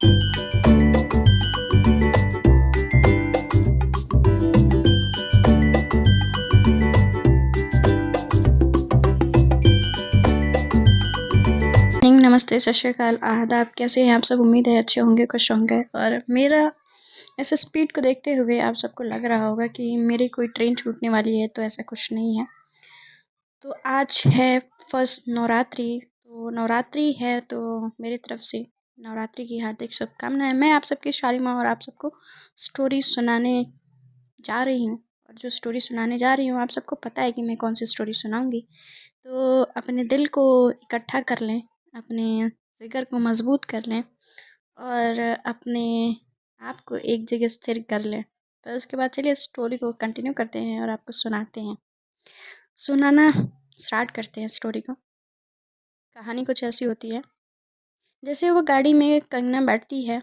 नमस्ते, सत श्री अकाल, आदाब। कैसे हैं आप सब? उम्मीद है अच्छे होंगे, खुश होंगे। और मेरा ऐसे स्पीड को देखते हुए आप सबको लग रहा होगा कि मेरी कोई ट्रेन छूटने वाली है, तो ऐसा कुछ नहीं है। तो आज है फर्स्ट नवरात्रि। तो नवरात्रि है तो मेरी तरफ से नवरात्रि की हार्दिक शुभकामनाएं। मैं आप सबकी शालिमा और आप सबको स्टोरी सुनाने जा रही हूँ। और जो स्टोरी सुनाने जा रही हूँ, आप सबको पता है कि मैं कौन सी स्टोरी सुनाऊंगी। तो अपने दिल को इकट्ठा कर लें, अपने जिगर को मजबूत कर लें और अपने आप को एक जगह स्थिर कर लें। तो उसके बाद चलिए स्टोरी को कंटिन्यू करते हैं और आपको सुनाते हैं। सुनाना स्टार्ट करते हैं स्टोरी को। कहानी कुछ ऐसी होती है। जैसे वो गाड़ी में कंगना बैठती है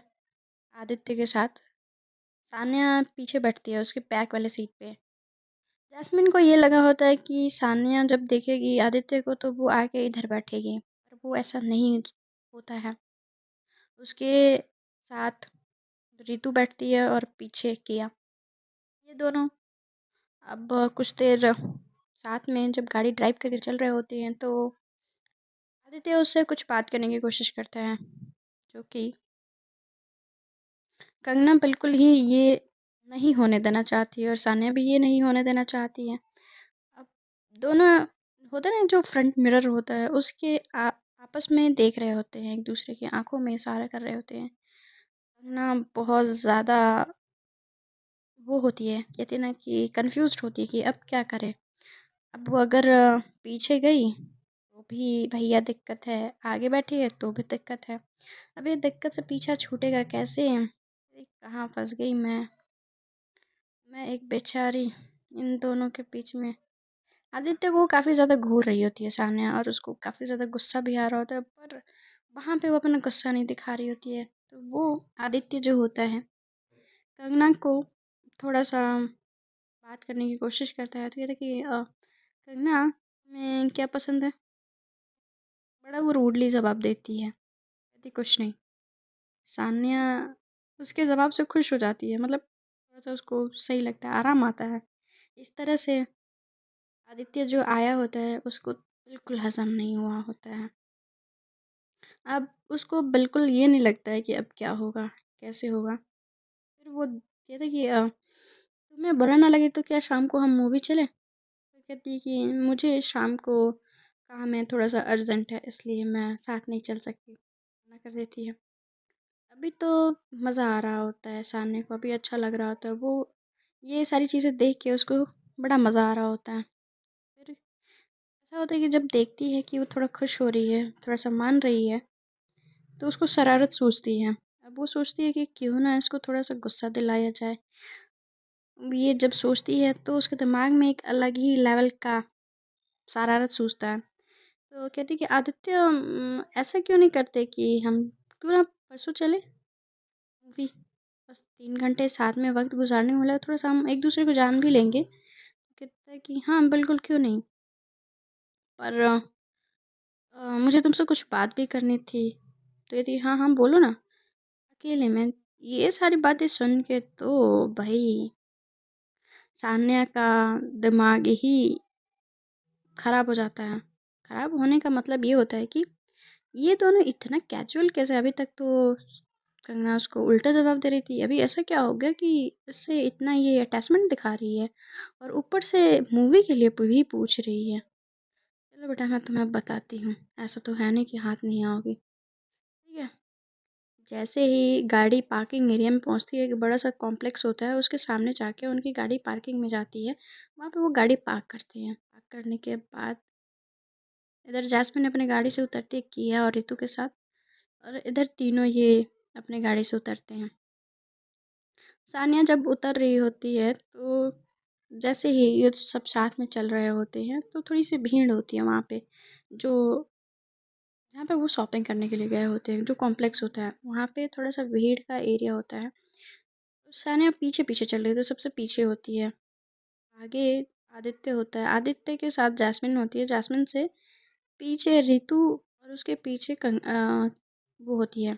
आदित्य के साथ। सान्या पीछे बैठती है उसके बैक वाले सीट पे। जैस्मिन को ये लगा होता है कि सान्या जब देखेगी आदित्य को तो वो आके इधर बैठेगी, पर वो ऐसा नहीं होता है। उसके साथ रितु बैठती है और पीछे किया। ये दोनों अब कुछ देर साथ में जब गाड़ी ड्राइव करके चल रहे होते हैं तो आदित्य उससे कुछ बात करने की कोशिश करता है, जो कि कंगना बिल्कुल ही ये नहीं होने देना चाहती है और सानिया भी ये नहीं होने देना चाहती है। अब दोनों होता है ना, जो फ्रंट मिरर होता है उसके आपस में देख रहे होते हैं, एक दूसरे की आंखों में इशारा कर रहे होते हैं। कंगना बहुत ज़्यादा वो होती है, कहते हैं ना कि कंफ्यूज्ड होती है कि अब क्या करे। अब वो अगर पीछे गई तो भी भैया दिक्कत है, आगे बैठी है तो भी दिक्कत है। अब ये दिक्कत से पीछा छूटेगा कैसे? अरे कहाँ फंस गई मैं एक बेचारी इन दोनों के बीच में। आदित्य को काफ़ी ज़्यादा घूर रही होती है सान्या और उसको काफ़ी ज़्यादा गुस्सा भी आ रहा होता है, पर वहाँ पे वो अपना गुस्सा नहीं दिखा रही होती है। तो वो आदित्य जो होता है कंगना को थोड़ा सा बात करने की कोशिश करता है। तो कहता है कि कंगना तुम्हें क्या पसंद है? बड़ा वो रूडली जवाब देती है, कहती कुछ नहीं। सान्या उसके जवाब से खुश हो जाती है, मतलब थोड़ा सा उसको सही लगता है, आराम आता है। इस तरह से आदित्य जो आया होता है उसको बिल्कुल हजम नहीं हुआ होता है। अब उसको बिल्कुल ये नहीं लगता है कि अब क्या होगा, कैसे होगा। फिर वो कहता है कि तुम्हें बुरा ना लगे तो क्या शाम को हम मूवी चलें? तो कहती है कि मुझे शाम को काम है, थोड़ा सा अर्जेंट है, इसलिए मैं साथ नहीं चल सकती, मना कर देती है। अभी तो मज़ा आ रहा होता है सान्या को, अभी अच्छा लग रहा होता है। वो ये सारी चीज़ें देख के उसको बड़ा मज़ा आ रहा होता है। फिर ऐसा होता है कि जब देखती है कि वो थोड़ा खुश हो रही है, थोड़ा सा मान रही है, तो उसको शरारत सूझती है। अब वो सोचती है कि क्यों ना इसको थोड़ा सा गुस्सा दिलाया जाए। ये जब सोचती है तो उसके दिमाग में एक अलग ही लेवल का शरारत सूझता है। तो कहती है कि आदित्य ऐसा क्यों नहीं करते कि हम क्यों ना परसों चले मूवी। बस 3 घंटे साथ में वक्त गुजारने वाला है, थोड़ा सा हम एक दूसरे को जान भी लेंगे। कहता है कि हाँ बिल्कुल, क्यों नहीं। पर मुझे तुमसे कुछ बात भी करनी थी। तो कहती है, हाँ हाँ बोलो ना। अकेले में ये सारी बातें सुन के तो भाई सान्या का दिमाग ही खराब हो जाता है। खराब होने का मतलब ये होता है कि ये दोनों इतना कैजुअल कैसे? अभी तक तो कंगना उसको उल्टा जवाब दे रही थी, अभी ऐसा क्या हो गया कि इससे इतना ये अटैचमेंट दिखा रही है और ऊपर से मूवी के लिए भी पूछ रही है। चलो बेटा मैं तुम्हें बताती हूँ, ऐसा तो है नहीं कि हाथ नहीं आओगी, ठीक है। जैसे ही गाड़ी पार्किंग एरिया में पहुंचती है, एक बड़ा सा कॉम्प्लेक्स होता है, उसके सामने जाके उनकी गाड़ी पार्किंग में जाती है। वहाँ पे वो गाड़ी पार्क करते हैं। पार्क करने के बाद इधर जैस्मिन अपने गाड़ी से उतरती है किया और रितु के साथ, और इधर तीनों ये अपने गाड़ी से उतरते हैं। सानिया जब उतर रही होती है तो जैसे ही ये सब साथ में चल रहे होते हैं तो थोड़ी सी भीड़ होती है वहाँ पे, जो जहाँ पे वो शॉपिंग करने के लिए गए होते हैं, जो कॉम्प्लेक्स होता है वहाँ पे थोड़ा सा भीड़ का एरिया होता है। सानिया पीछे पीछे चल रही है तो सबसे पीछे होती है। आगे आदित्य होता है, आदित्य के साथ जैस्मिन होती है, जैस्मिन से पीछे रितु और उसके पीछे वो होती है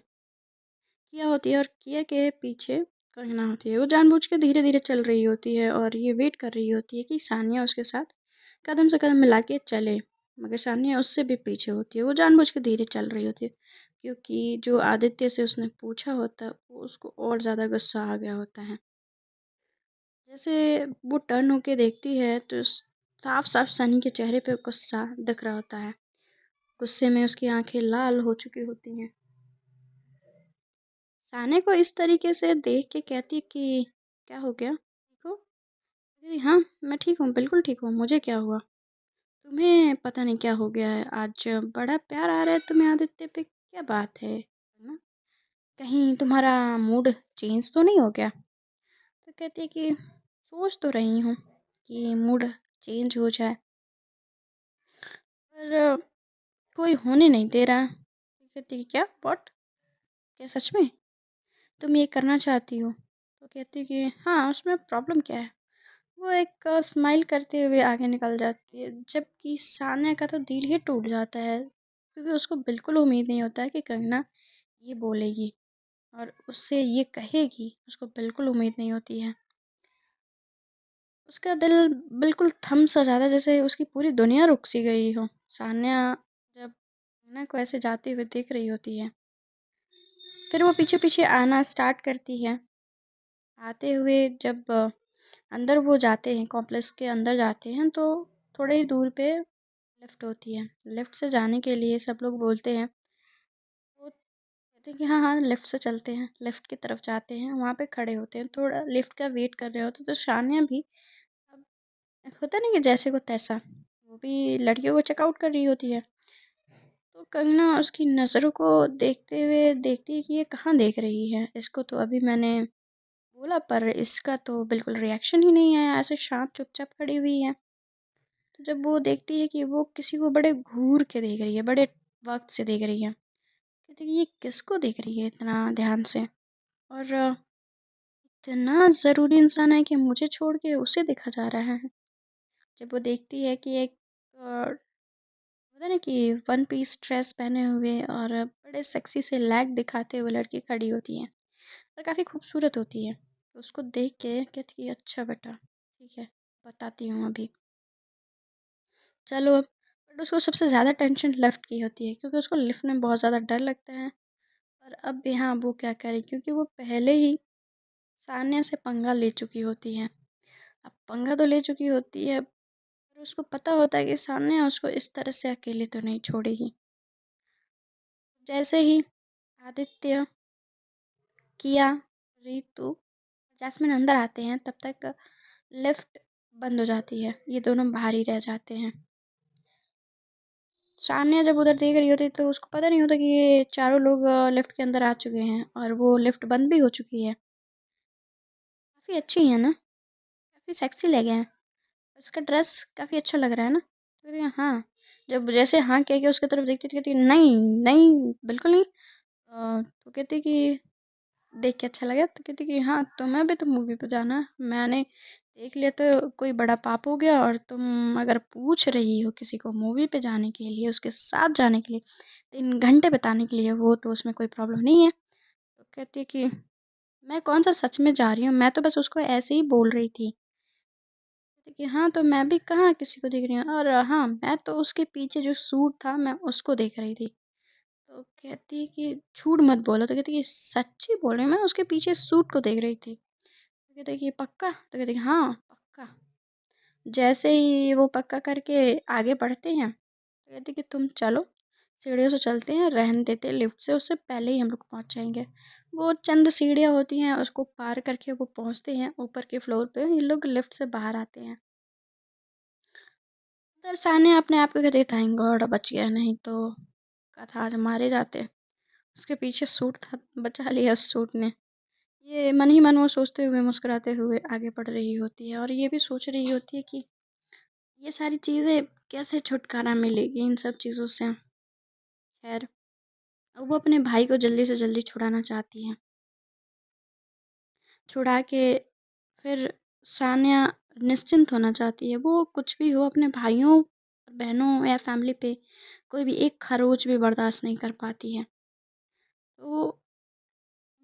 किया होती है और किया के पीछे कंगना होती है। वो जानबूझ के धीरे-धीरे चल रही होती है और ये वेट कर रही होती है कि सानिया उसके साथ कदम से कदम मिला के चले। मगर सानिया उससे भी पीछे होती है। वो जानबूझ के धीरे चल रही होती है क्योंकि जो आदित्य से उसने पूछा होता है वो उसको और ज़्यादा गुस्सा आ गया होता है। जैसे वो टर्न होके देखती है तो साफ-साफ सनी के चेहरे पे गुस्सा दिख रहा होता है। गुस्से में उसकी आँखें लाल हो चुकी होती हैं। साने को इस तरीके से देख के कहती है कि क्या हो गया? ठीक हो? कहती हाँ, मैं ठीक हूँ, बिल्कुल ठीक हूँ, मुझे क्या हुआ? तुम्हें पता नहीं क्या हो गया है, आज बड़ा प्यार आ रहा है तुम्हें आदित्य पे, क्या बात है? ना? कहीं तुम्हारा मूड चेंज तो नहीं हो गया? तो कहती है कि सोच तो रही हूँ कि मूड चेंज हो जाए, पर कोई होने नहीं दे रहा। तो कहती है क्या? व्हाट? क्या सच में? तुम ये करना चाहती हो? तो कहती है कि हाँ, उसमें प्रॉब्लम क्या है? वो एक स्माइल करते हुए आगे निकल जाती है, जबकि सान्या का तो दिल ही टूट जाता है क्योंकि उसको बिल्कुल उम्मीद नहीं होता है कि कंगना ये बोलेगी और उससे ये कहेगी। उसको बिल्कुल उम्मीद नहीं होती है। उसका दिल बिल्कुल थम सा जाता है, जैसे उसकी पूरी दुनिया रुक सी गई हो। सान्या जब कंगना को ऐसे जाते हुए देख रही होती है, फिर वो पीछे पीछे आना स्टार्ट करती है। आते हुए जब अंदर वो जाते हैं, कॉम्प्लेक्स के अंदर जाते हैं, तो थोड़ी ही दूर पे लिफ्ट होती है। लिफ्ट से जाने के लिए सब लोग बोलते हैं, वो कहते हैं कि हाँ हाँ लिफ्ट से चलते हैं। लिफ्ट की तरफ जाते हैं, वहाँ पे खड़े होते हैं, थोड़ा लिफ्ट का वेट कर रहे होते हैं। तो शानिया भी अब होता नहीं कि जैसे को तैसा, वो भी लड़कियों को चेकआउट कर रही होती है। तो कंगना उसकी नज़रों को देखते हुए देखती है कि ये कहाँ देख रही है। इसको तो अभी मैंने बोला पर इसका तो बिल्कुल रिएक्शन ही नहीं आया, ऐसे शांत चुपचाप खड़ी हुई है। तो जब वो देखती है कि वो किसी को बड़े घूर के देख रही है, बड़े वक्त से देख रही है, कहती है कि ये किसको देख रही है इतना ध्यान से, और इतना ज़रूरी इंसान है कि मुझे छोड़ के उसे देखा जा रहा है। जब वो देखती है कि एक होता है ना कि वन पीस ड्रेस पहने हुए और बड़े सेक्सी से लैग दिखाते हुए लड़की खड़ी होती है और काफ़ी खूबसूरत होती है, तो उसको देख के कहती है अच्छा बेटा ठीक है, बताती हूँ अभी, चलो अब। बट उसको सबसे ज़्यादा टेंशन लिफ्ट की होती है क्योंकि उसको लिफ्ट में बहुत ज़्यादा डर लगता है। और अब यहाँ वो क्या करे, क्योंकि वो पहले ही सान्या से पंगा ले चुकी होती है। अब पंगा तो ले चुकी होती है, पर उसको पता होता है कि सान्या उसको इस तरह से अकेले तो नहीं छोड़ेगी। जैसे ही आदित्य, किया, रितु, जैस्मिन अंदर आते हैं, तब तक लिफ्ट बंद हो जाती है। ये दोनों बाहर ही रह जाते हैं। सान्या जब उधर देख रही होती है तो उसको पता नहीं होता कि ये चारों लोग लिफ्ट के अंदर आ चुके हैं और वो लिफ्ट बंद भी हो चुकी है। काफ़ी अच्छी है ना, काफ़ी सेक्सी लगे हैं, उसका ड्रेस काफ़ी अच्छा लग रहा है ना। तो कहती है, हाँ। जब जैसे हाँ कह के उसकी तरफ देखती थी, कहती है, नहीं नहीं बिल्कुल नहीं। तो कहती कि देख के अच्छा लगा, तो कहती कि हाँ तुम्हें भी तो मूवी पे जाना है। मैंने देख लिया तो कोई बड़ा पाप हो गया, और तुम अगर पूछ रही हो किसी को मूवी पे जाने के लिए, उसके साथ जाने के लिए, 3 घंटे बिताने के लिए, वो तो उसमें कोई प्रॉब्लम नहीं है। तो कहती है कि मैं कौन सा सच में जा रही हूँ, मैं तो बस उसको ऐसे ही बोल रही थी। कहती कि हाँ तो मैं भी कहाँ किसी को देख रही हूँ, और हाँ मैं तो उसके पीछे जो सूट था मैं उसको देख रही थी। तो कहती है कि झूठ मत बोलो, तो कहती है कि सच्ची बोल रही हूँ, मैं उसके पीछे सूट को देख रही थी। तो कहते कि पक्का, तो कहते कि हाँ पक्का। जैसे ही वो पक्का करके आगे बढ़ते हैं, तो कहते कि तुम चलो, सीढ़ियों से चलते हैं, रहने देते लिफ्ट से, उससे पहले ही हम लोग पहुंच जाएंगे। वो चंद सीढ़ियाँ होती हैं, उसको पार करके वो पहुंचते हैं ऊपर के फ्लोर पे। ये लोग लिफ्ट से बाहर आते हैं। दरसाने अपने आप को कहते थैंक गॉड बच गया, नहीं तो का था आज मारे जाते। उसके पीछे सूट था, बचा लिया उस सूट ने। ये मन ही मन वो सोचते हुए मुस्कुराते हुए आगे बढ़ रही होती है और ये भी सोच रही होती है कि ये सारी चीज़ें कैसे छुटकारा मिलेगी इन सब चीज़ों से। खैर, वो अपने भाई को जल्दी से जल्दी छुड़ाना चाहती है। छुड़ा के फिर सान्या निश्चिंत होना चाहती है। वो कुछ भी हो, अपने भाइयों, बहनों या फैमिली पे कोई भी एक खरोच भी बर्दाश्त नहीं कर पाती है। तो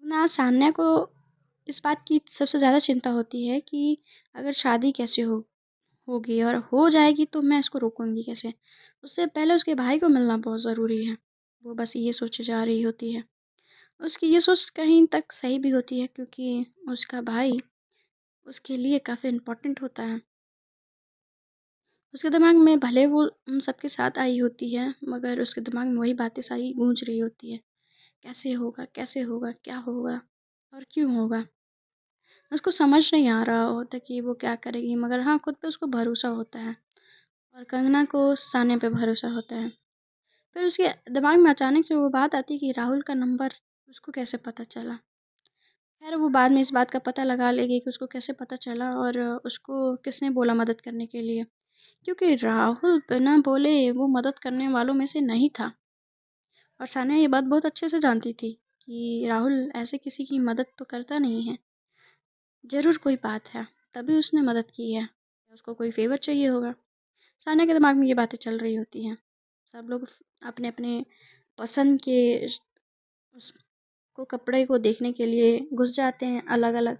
ना सान्या को इस बात की सबसे ज़्यादा चिंता होती है कि अगर शादी कैसे होगी और हो जाएगी तो मैं इसको रोकूंगी कैसे। उससे पहले उसके भाई को मिलना बहुत ज़रूरी है। वो बस ये सोचे जा रही होती है। उसकी ये सोच कहीं तक सही भी होती है क्योंकि उसका भाई उसके लिए काफ़ी इम्पोर्टेंट होता है। उसके दिमाग में भले वो उन सबके साथ आई होती है मगर उसके दिमाग में वही बातें सारी गूंज रही होती है। कैसे होगा, क्या होगा और क्यों होगा। उसको समझ नहीं आ रहा होता कि वो क्या करेगी मगर हाँ खुद पे उसको भरोसा होता है और कंगना को साने पे भरोसा होता है। फिर उसके दिमाग में अचानक से वो बात आती है कि राहुल का नंबर उसको कैसे पता चला। खैर वो बाद में इस बात का पता लगा लेगी कि उसको कैसे पता चला और उसको किसने बोला मदद करने के लिए, क्योंकि राहुल बिना बोले वो मदद करने वालों में से नहीं था। और सानिया ये बात बहुत अच्छे से जानती थी कि राहुल ऐसे किसी की मदद तो करता नहीं है। ज़रूर कोई बात है, तभी उसने मदद की है। उसको कोई फ़ेवर चाहिए होगा। सानिया के दिमाग में ये बातें चल रही होती हैं। सब लोग अपने-अपने पसंद के उसको कपड़े को देखने के लिए घुस जाते हैं अलग-अलग।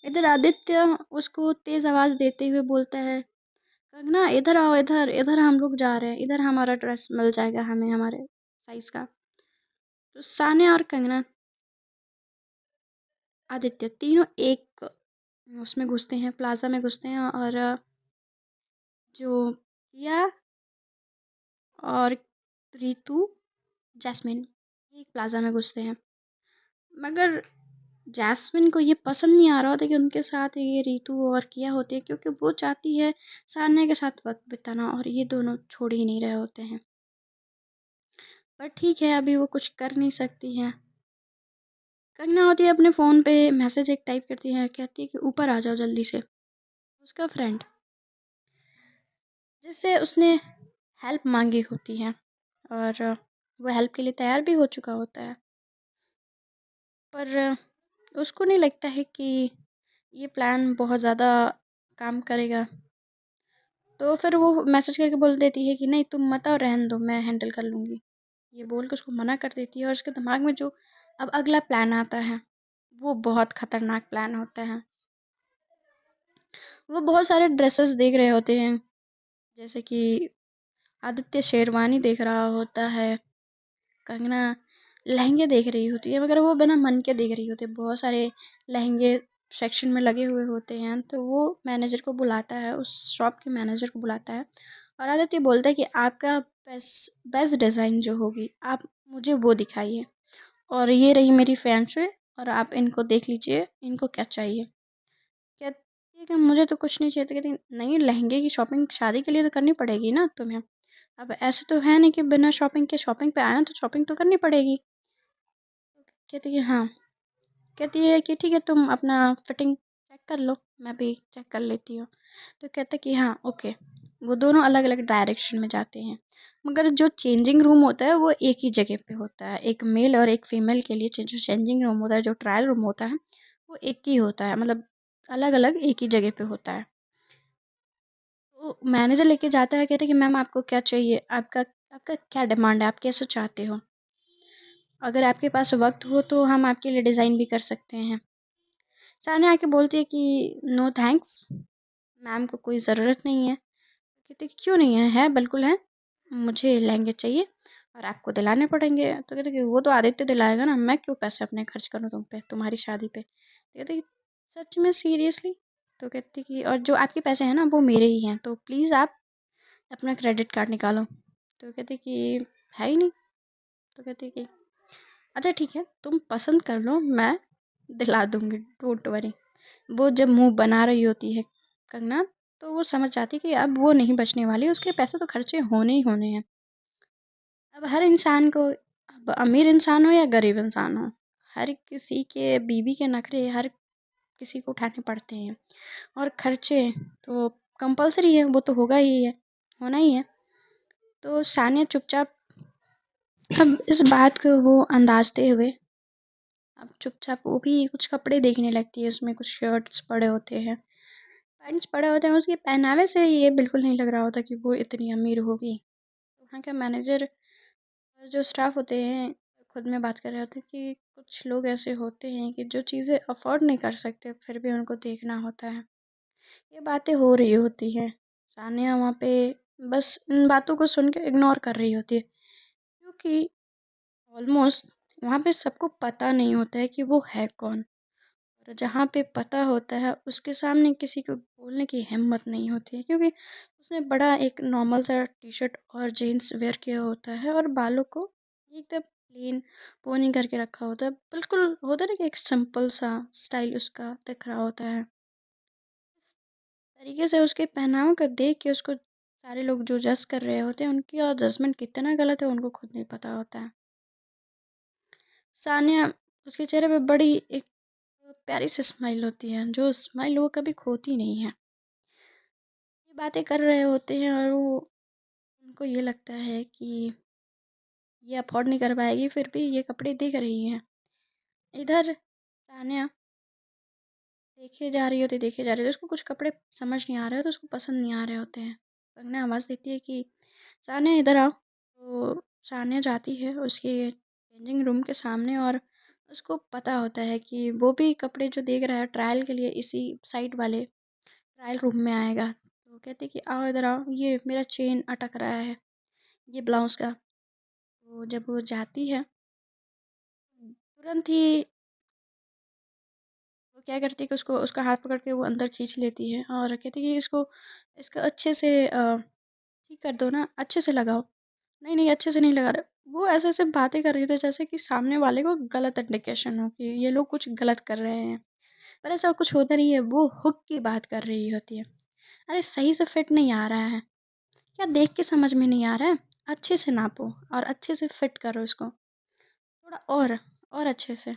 इधर आदित्य उसको तेज़ आवाज़ देते हुए बोलता है, "कंगना इधर आओ इधर, इधर हम लोग जा रहे हैं, इधर हमारा ड्रेस मिल जाएगा हमें हमारे साइज़ का।" तो सानिया और कंगना, आदित्य तीनों एक उसमें घुसते हैं, प्लाज़ा में घुसते हैं और जो किया और रितु, जैस्मिन एक प्लाज़ा में घुसते हैं। मगर जैस्मिन को ये पसंद नहीं आ रहा होता कि उनके साथ ये रितु और किया होते हैं क्योंकि वो चाहती है सान्या के साथ वक्त बिताना और ये दोनों छोड़ ही नहीं रहे होते हैं। पर ठीक है अभी वो कुछ कर नहीं सकती हैं। कंगना होती है अपने फ़ोन पे मैसेज एक टाइप करती है, कहती है कि ऊपर आ जाओ जल्दी से। उसका फ्रेंड जिससे उसने हेल्प मांगी होती है और वो हेल्प के लिए तैयार भी हो चुका होता है, पर उसको नहीं लगता है कि ये प्लान बहुत ज़्यादा काम करेगा। तो फिर वो मैसेज करके बोल देती है कि नहीं तुम मत आओ, रहने दो, मैं हैंडल कर लूँगी। ये बोल के उसको मना कर देती है और उसके दिमाग में जो अब अगला प्लान आता है वो बहुत खतरनाक प्लान होता है। वो बहुत सारे ड्रेसेस देख रहे होते हैं, जैसे कि आदित्य शेरवानी देख रहा होता है, कंगना लहंगे देख रही होती है मगर वो बिना मन के देख रही होती है। बहुत सारे लहंगे सेक्शन में लगे हुए होते हैं तो वो मैनेजर को बुलाता है, उस शॉप के मैनेजर को बुलाता है और आदित्य बोलता है कि आपका बेस्ट बेस्ट डिज़ाइन जो होगी आप मुझे वो दिखाइए और ये रही मेरी फैंसी और आप इनको देख लीजिए, इनको क्या चाहिए। कहती है कि मुझे तो कुछ नहीं चाहिए। तो कहती है, नहीं लहंगे की शॉपिंग शादी के लिए तो करनी पड़ेगी ना तुम्हें। अब ऐसे तो है नहीं कि बिना शॉपिंग के शॉपिंग पे आए तो शॉपिंग तो करनी पड़ेगी। कहती है हाँ। कहती है कि ठीक है तुम अपना फिटिंग चेक कर लो, मैं भी चेक कर लेती हूँ। तो कहता है कि हाँ ओके। वो दोनों अलग अलग डायरेक्शन में जाते हैं मगर जो चेंजिंग रूम होता है वो एक ही जगह पे होता है। एक मेल और एक फीमेल के लिए जो चेंजिंग रूम होता है, जो ट्रायल रूम होता है, वो एक ही होता है, मतलब अलग अलग एक ही जगह पे होता है। तो मैनेजर लेके जाता है, कहता है कि मैम आपको क्या चाहिए, आपका आपका क्या डिमांड है, आप कैसे चाहते हो। अगर आपके पास वक्त हो तो हम आपके लिए डिज़ाइन भी कर सकते हैं। सानिया आके बोलती है कि नो थैंक्स, मैम को कोई ज़रूरत नहीं है। कहते कि क्यों नहीं है, है बिल्कुल है, मुझे लहंगे चाहिए और आपको दिलाने पड़ेंगे। तो कहते कि वो तो आदित्य दिलाएगा ना, मैं क्यों पैसे अपने खर्च करूँ तुम पे तुम्हारी शादी पे। तो कहते कि सच में सीरियसली। तो कहती कि और जो आपके पैसे हैं ना वो मेरे ही हैं, तो प्लीज़ आप अपना क्रेडिट कार्ड निकालो। तो कहते कि है ही नहीं। तो कहते कि अच्छा ठीक है तुम पसंद कर लो, मैं दिला दूंगी, डोंट वरी। वो जब मुंह बना रही होती है कंगना, तो वो समझ जाती है कि अब वो नहीं बचने वाली, उसके पैसे तो खर्चे होने ही होने हैं। अब हर इंसान को, अब अमीर इंसान हो या गरीब इंसान हो, हर किसी के बीवी के नखरे हर किसी को उठाने पड़ते हैं और खर्चे तो कंपलसरी है, वो तो होगा ही है, होना ही है। तो सानिया चुपचाप अब इस बात को वो अंदाजते हुए अब चुपचाप वो भी कुछ कपड़े देखने लगती है, उसमें कुछ शर्ट्स पड़े होते हैं, पैंट्स पड़े होते हैं। उसके पहनावे से ये बिल्कुल नहीं लग रहा होता कि वो इतनी अमीर होगी। वहाँ के मैनेजर और जो स्टाफ होते हैं खुद में बात कर रहे होते हैं कि कुछ लोग ऐसे होते हैं कि जो चीज़ें अफ़ोर्ड नहीं कर सकते, फिर भी उनको देखना होता है। ये बातें हो रही होती हैं। सानिया वहाँ पे बस इन बातों को सुन के इग्नोर कर रही होती है, क्योंकि ऑलमोस्ट वहाँ पे सबको पता नहीं होता है कि वो है कौन। और जहाँ पे पता होता है उसके सामने किसी को बोलने की हिम्मत नहीं होती है, क्योंकि उसने बड़ा एक नॉर्मल सा टी-शर्ट और जीन्स वेयर किया होता है और बालों को एकदम प्लेन पोनी करके रखा होता है। बिल्कुल होता है ना कि एक सिंपल सा स्टाइल उसका दिख रहा होता है। इस तरीके से उसके पहनावे को देख के उसको सारे लोग जो जज कर रहे होते हैं, उनकी और जजमेंट कितना गलत है उनको खुद नहीं पता होता है। सानिया, उसके चेहरे पे बड़ी एक प्यारी सी स्माइल होती है, जो स्माइल वो कभी खोती नहीं है। ये बातें कर रहे होते हैं और वो उनको ये लगता है कि ये अफोर्ड नहीं कर पाएगी, फिर भी ये कपड़े देख रही है। इधर सानिया देखे जा रही होती है, उसको कुछ कपड़े समझ नहीं आ रहे होते, उसको पसंद नहीं आ रहे होते हैं। कंगना आवाज़ देती है कि सानिया इधर आओ। तो सानिया जाती है उसके चेंजिंग रूम के सामने, और उसको पता होता है कि वो भी कपड़े जो देख रहा है ट्रायल के लिए इसी साइड वाले ट्रायल रूम में आएगा। तो कहती है कि आओ इधर आओ, ये मेरा चेन अटक रहा है ये ब्लाउज़ का। तो जब वो जाती है, तुरंत ही वो क्या करती है कि उसको उसका हाथ पकड़ के वो अंदर खींच लेती है और कहती है कि इसको इसका अच्छे से ठीक कर दो ना, अच्छे से लगाओ। नहीं, नहीं, अच्छे से नहीं लगा रहे। वो ऐसे-ऐसे बातें कर रही थी जैसे कि सामने वाले को गलत इंडिकेशन हो कि ये लोग कुछ गलत कर रहे हैं। पर ऐसा कुछ होता नहीं है, वो हुक की बात कर रही होती है। अरे सही से फिट नहीं आ रहा है, क्या देख के समझ में नहीं आ रहा है? अच्छे से नापो और अच्छे से फिट करो इसको। थोड़ा और अच्छे से,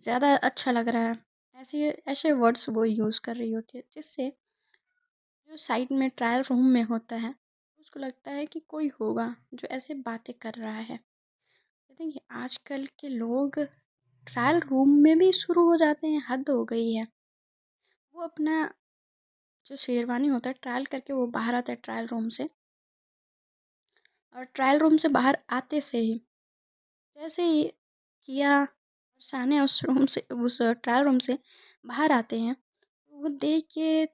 ज़्यादा अच्छा लग रहा है। ऐसे ऐसे वर्ड्स वो यूज़ कर रही होती है, जिससे जो साइड में ट्रायल रूम में होता है, उसको लगता है कि कोई होगा जो ऐसे बातें कर रहा है। देखिए आजकल के लोग ट्रायल रूम में भी शुरू हो जाते हैं, हद हो गई है। वो अपना जो शेरवानी होता है ट्रायल करके वो बाहर आता है ट्रायल रूम से, और ट्रायल रूम से बाहर आते से ही जैसे ही किया और सानिया उस रूम से उस ट्रायल रूम से बाहर आते हैं, तो वो देख के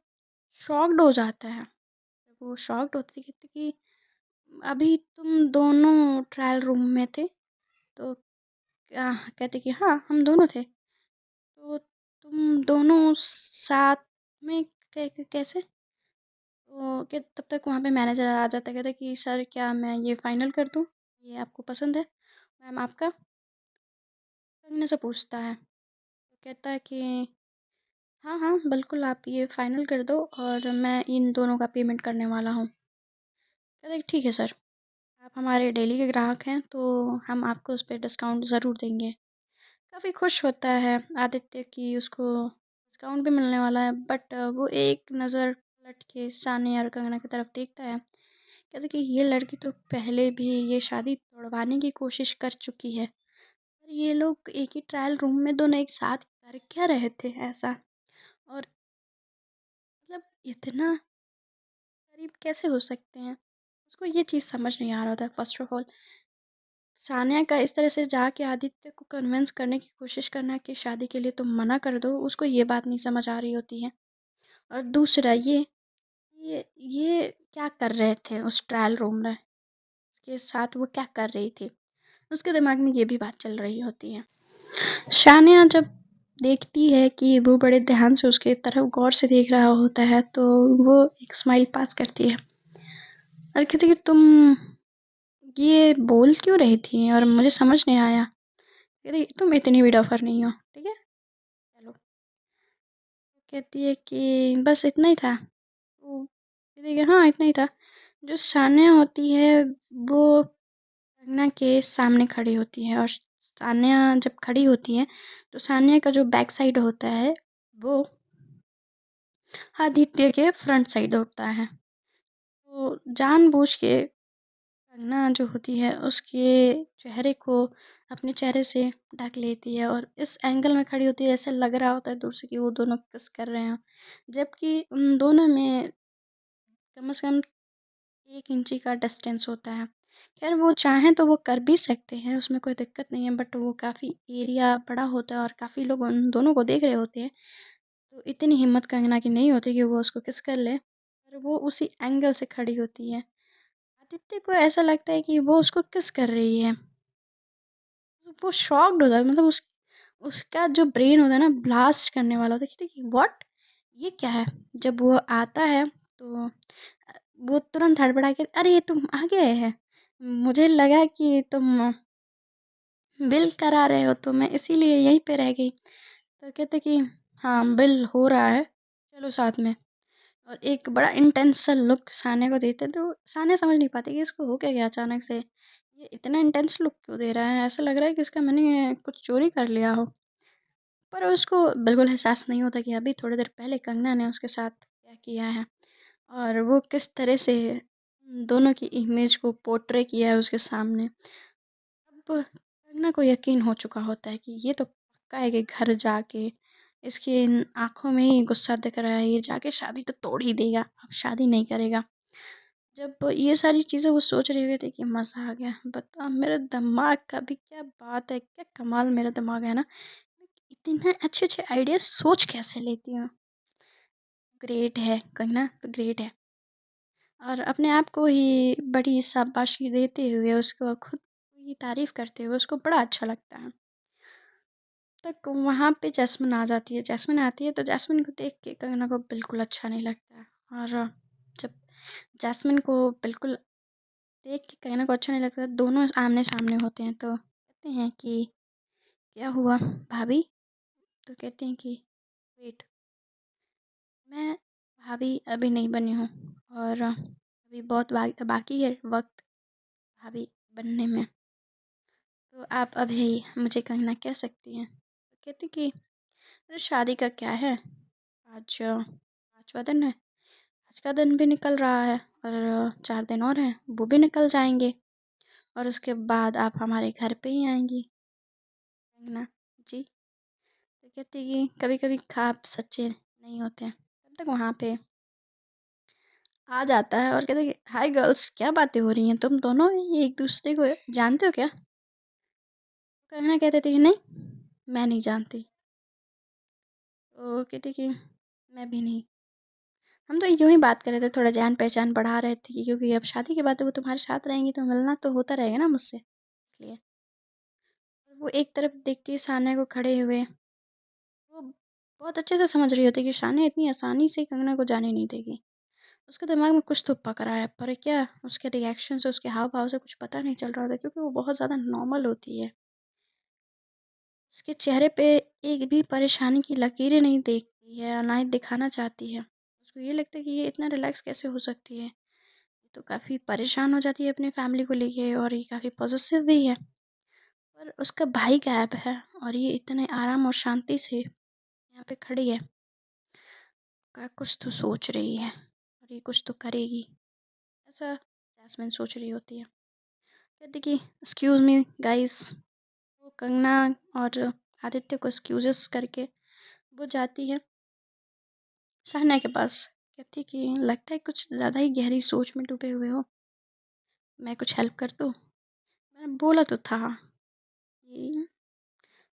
शॉक्ड हो जाता है। वो शॉक्ड होती कहती कि अभी तुम दोनों ट्रायल रूम में थे? तो कहते कि हाँ हम दोनों थे। तो तुम दोनों साथ में कैसे? तो क्या तब तक वहाँ पे मैनेजर आ जाता है, कहता है कि सर क्या मैं ये फाइनल कर दूँ? ये आपको पसंद है? मैम आपका? कंगना से पूछता है। तो कहता है कि हाँ, हाँ, बिल्कुल आप ये फाइनल कर दो और मैं इन दोनों का पेमेंट करने वाला हूँ। कहता है कि ठीक है सर, आप हमारे डेली के ग्राहक हैं तो हम आपको उस पे डिस्काउंट ज़रूर देंगे। काफ़ी खुश होता है आदित्य कि उसको डिस्काउंट भी मिलने वाला है, बट वो एक नज़र पलट के सानिया और कंगना की तरफ देखता है। कहते कि ये लड़की तो पहले भी ये शादी तोड़वाने की कोशिश कर चुकी है, और ये लोग एक ही ट्रायल रूम में दोनों एक साथ कर क्या रहे थे ऐसा, और मतलब इतना करीब कैसे हो सकते हैं। उसको ये चीज़ समझ नहीं आ रहा था फर्स्ट ऑफ ऑल। सानिया का इस तरह से जाके आदित्य को कन्विंस करने की कोशिश करना कि शादी के लिए तुम मना कर दो, उसको ये बात नहीं समझ आ रही होती है। और दूसरा ये क्या कर रहे थे उस ट्रायल रूम में, उसके साथ वो क्या कर रही थी, उसके दिमाग में ये भी बात चल रही होती है। शानिया जब देखती है कि वो बड़े ध्यान से उसके तरफ गौर से देख रहा होता है, तो वो एक स्माइल पास करती है और कहती है कि तुम ये बोल क्यों रही थी और मुझे समझ नहीं आया। कहती तुम इतनी भी डफर नहीं हो, ठीक है, चलो। कहती है कि बस इतना ही था। वो कहती है कि हाँ इतना ही था। जो सानिया होती है वो कंगना के सामने खड़ी होती है, और सानिया जब खड़ी होती है तो सानिया का जो बैक साइड होता है वो आदित्य के फ्रंट साइड होता है। तो जानबूझ के कंगना जो होती है उसके चेहरे को अपने चेहरे से ढक लेती है, और इस एंगल में खड़ी होती है, ऐसा लग रहा होता है दूर से कि वो दोनों किस कर रहे हैं, जबकि उन दोनों में कम से कम 1 इंची का डिस्टेंस होता है। खैर वो चाहें तो वो कर भी सकते हैं, उसमें कोई दिक्कत नहीं है, बट वो काफ़ी एरिया बड़ा होता है और काफ़ी लोग उन दोनों को देख रहे होते हैं। तो इतनी हिम्मत कंगना की नहीं होती कि वो उसको किस कर ले, पर वो उसी एंगल से खड़ी होती है। आदित्य को ऐसा लगता है कि वो उसको किस कर रही है। वो शॉक्ड होता है, मतलब उसका जो ब्रेन होता है ना, ब्लास्ट करने वाला होता है कि व्हाट, ये क्या है। जब वो आता है तो वो तुरंत हड़बड़ा के, अरे तुम आ गए हैं, मुझे लगा कि तुम बिल करा रहे हो तो मैं इसीलिए यहीं पे रह गई। तो कहते कि हाँ बिल हो रहा है, चलो साथ में। और एक बड़ा इंटेंस सा लुक सानिया को देते, तो सानिया समझ नहीं पाती कि इसको हो क्या गया अचानक से, ये इतना इंटेंस लुक क्यों दे रहा है, ऐसा लग रहा है कि इसका मैंने कुछ चोरी कर लिया हो। पर उसको बिल्कुल एहसास नहीं होता कि अभी थोड़ी देर पहले कंगना ने उसके साथ क्या किया है, और वो किस तरह से दोनों की इमेज को पोर्ट्रे किया है उसके सामने। अब कंगना को यकीन हो चुका होता है कि ये तो पक्का है कि घर जाके इसकी इन आंखों में ही गुस्सा दिख रहा है, ये जाके शादी तो तोड़ ही देगा, अब शादी नहीं करेगा। जब ये सारी चीज़ें वो सोच रही हुई थी कि मज़ा आ गया, बता मेरे दिमाग का भी क्या बात है, क्या कमाल मेरा दिमाग है ना, इतने अच्छे अच्छे आइडिया सोच कैसे लेती हूँ। ग्रेट है कंगना, तो ग्रेट है। और अपने आप को ही बड़ी शाबाशी देते हुए, उसको खुद की तारीफ करते हुए उसको बड़ा अच्छा लगता है। तक वहाँ पे जैस्मिन आ जाती है, जैस्मिन आती है तो जैस्मिन को देख के कंगना को बिल्कुल अच्छा नहीं लगता है। और जब जैस्मिन को बिल्कुल देख के कंगना को अच्छा नहीं लगता, दोनों आमने सामने होते हैं तो कहते हैं कि क्या हुआ भाभी। तो कहते हैं कि वेट, मैं भाभी अभी नहीं बनी हूँ, और अभी बहुत बाकी है वक्त भाभी बनने में, तो आप अभी मुझे कंगना कह सकती हैं। तो कहती कि अरे शादी का क्या है, आज 5वां दिन है, आज का दिन भी निकल रहा है, और 4 दिन और हैं वो भी निकल जाएंगे, और उसके बाद आप हमारे घर पे ही आएंगी। कंगना जी। तो कहती कि कभी कभी ख्वाब सच्चे नहीं होते हैं। तब तक वहाँ पे आ जाता है और कहते कि हाय गर्ल्स, क्या बातें हो रही हैं, तुम दोनों ये एक दूसरे को जानते हो क्या। कंगना कहते थे कि नहीं, मैं नहीं जानती। तो कहती कि मैं भी नहीं, हम तो यूं ही बात कर रहे थे, थोड़ा जान पहचान बढ़ा रहे थे क्योंकि अब शादी के बाद वो तुम्हारे साथ रहेंगी तो मिलना तो होता रहेगा ना मुझसे, इसलिए। और वो एक तरफ देखती है सानिया को खड़े हुए, वो बहुत अच्छे से समझ रही होती है कि सानिया इतनी आसानी से कंगना को जाने नहीं देगी। उसके दिमाग में कुछ तो पक रहा है, पर क्या उसके रिएक्शन से, उसके हाव भाव से कुछ पता नहीं चल रहा था, क्योंकि वो बहुत ज़्यादा नॉर्मल होती है। उसके चेहरे पे एक भी परेशानी की लकीरें नहीं देखती है और ना ही दिखाना चाहती है। उसको ये लगता है कि ये इतना रिलैक्स कैसे हो सकती है, ये तो काफ़ी परेशान हो जाती है अपनी फैमिली को लेके, और ये काफ़ी पॉजिटिव भी है। पर उसका भाई गायब है और ये इतने आराम और शांति से यहाँ पे खड़ी है, का कुछ तो सोच रही है और ये कुछ तो करेगी, ऐसा जैस्मिन सोच रही होती है। कहती कि एक्सक्यूज़ मी गाइस। वो कंगना और आदित्य को एक्सक्यूजेस करके वो जाती है शहना के पास। कहती कि लगता है कुछ ज़्यादा ही गहरी सोच में डूबे हुए हो, मैं कुछ हेल्प कर दूँ। मैंने बोला तो था कि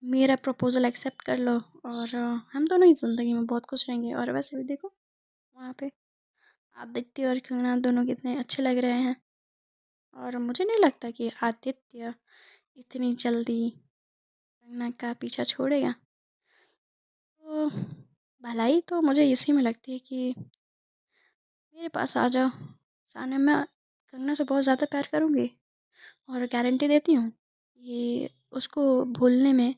मेरा प्रपोज़ल एक्सेप्ट कर लो, और हम दोनों ही ज़िंदगी में बहुत खुश रहेंगे। और वैसे भी देखो वहाँ पे आदित्य और कंगना दोनों कितने अच्छे लग रहे हैं, और मुझे नहीं लगता कि आदित्य इतनी जल्दी कंगना का पीछा छोड़ेगा। तो भलाई तो मुझे इसी में लगती है कि मेरे पास आ जाओ सामने, मैं कंगना से बहुत ज़्यादा प्यार करूँगी, और गारंटी देती हूँ ये उसको भूलने में